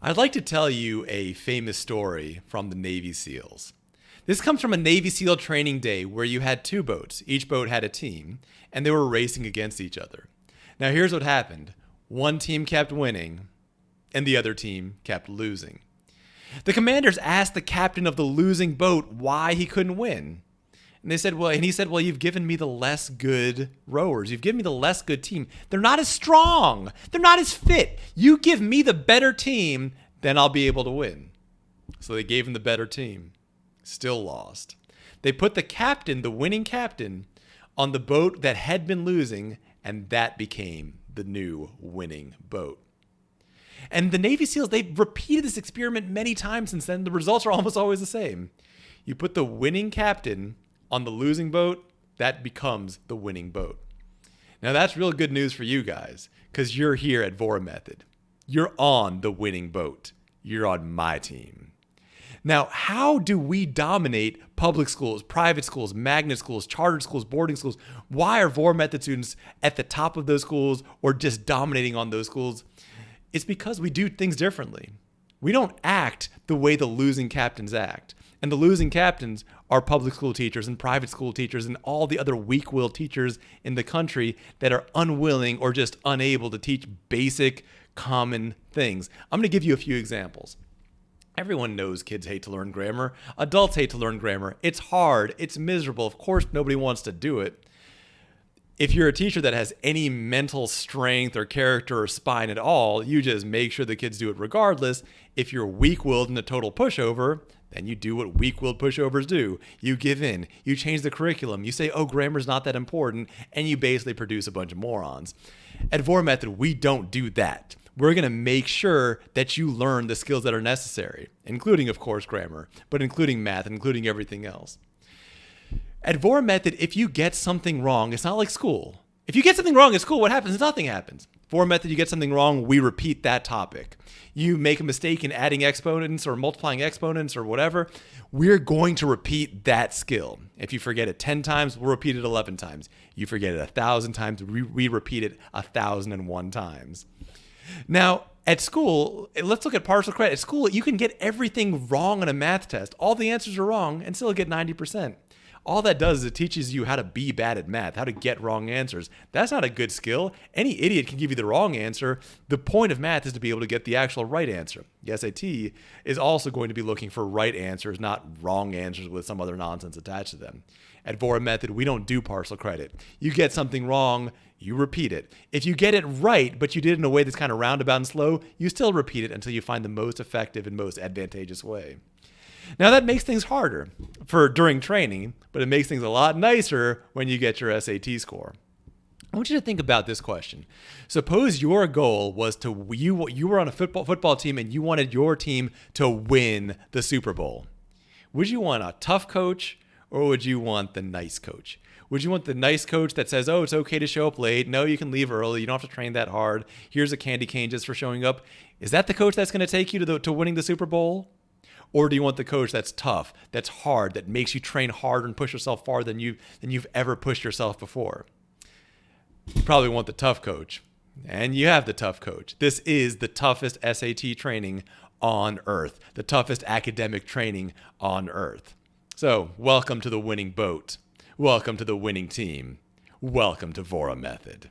I'd like to tell you a famous story from the Navy SEALs. This comes from a Navy SEAL training day where you had two boats. Each boat had a team, and they were racing against each other. Now, here's what happened. One team kept winning, and the other team kept losing. The commanders asked the captain of the losing boat why he couldn't win. And he said, well, you've given me the less good rowers. You've given me the less good team. They're not as strong. They're not as fit. You give me the better team, then I'll be able to win. So they gave him the better team. Still lost. They put the captain, the winning captain, on the boat that had been losing, and that became the new winning boat. And the Navy SEALs, they've repeated this experiment many times since then. The results are almost always the same. You put the winning captain on the losing boat, that becomes the winning boat. Now that's real good news for you guys, because you're here at Vohra Method. You're on the winning boat. You're on my team. Now, how do we dominate public schools, private schools, magnet schools, chartered schools, boarding schools? Why are Vohra Method students at the top of those schools or just dominating on those schools? It's because we do things differently. We don't act the way the losing captains act. And the losing captains are public school teachers and private school teachers and all the other weak-willed teachers in the country that are unwilling or just unable to teach basic, common things. I'm going to give you a few examples. Everyone knows kids hate to learn grammar. Adults hate to learn grammar. It's hard. It's miserable. Of course, nobody wants to do it. If you're a teacher that has any mental strength or character or spine at all, you just make sure the kids do it regardless. If you're weak-willed and a total pushover, then you do what weak-willed pushovers do. You give in. You change the curriculum. You say, oh, grammar's not that important, and you basically produce a bunch of morons. At Vohra Method, we don't do that. We're going to make sure that you learn the skills that are necessary, including, of course, grammar, but including math, including everything else. At Vohra Method, if you get something wrong, it's not like school. If you get something wrong at school, what happens? Nothing happens. Vohra Method, you get something wrong, we repeat that topic. You make a mistake in adding exponents or multiplying exponents or whatever, we're going to repeat that skill. If you forget it 10 times, we'll repeat it 11 times. You forget it 1,000 times, we repeat it 1,001 times. Now, at school, let's look at partial credit. At school, you can get everything wrong on a math test. All the answers are wrong and still get 90%. All that does is it teaches you how to be bad at math, how to get wrong answers. That's not a good skill. Any idiot can give you the wrong answer. The point of math is to be able to get the actual right answer. The SAT is also going to be looking for right answers, not wrong answers with some other nonsense attached to them. At Vohra Method, we don't do partial credit. You get something wrong, you repeat it. If you get it right, but you did it in a way that's kind of roundabout and slow, you still repeat it until you find the most effective and most advantageous way. Now that makes things harder for during training, but it makes things a lot nicer when you get your SAT score. I want you to think about this question. Suppose your goal was you were on a football team and you wanted your team to win the Super Bowl. Would you want a tough coach or would you want the nice coach? Would you want the nice coach that says, oh, it's okay to show up late. No, you can leave early. You don't have to train that hard. Here's a candy cane just for showing up. Is that the coach that's going to take you to winning the Super Bowl? Or do you want the coach that's tough, that's hard, that makes you train harder and push yourself farther than you've ever pushed yourself before? You probably want the tough coach. And you have the tough coach. This is the toughest SAT training on earth, the toughest academic training on earth. So, welcome to the winning boat. Welcome to the winning team. Welcome to Vohra Method.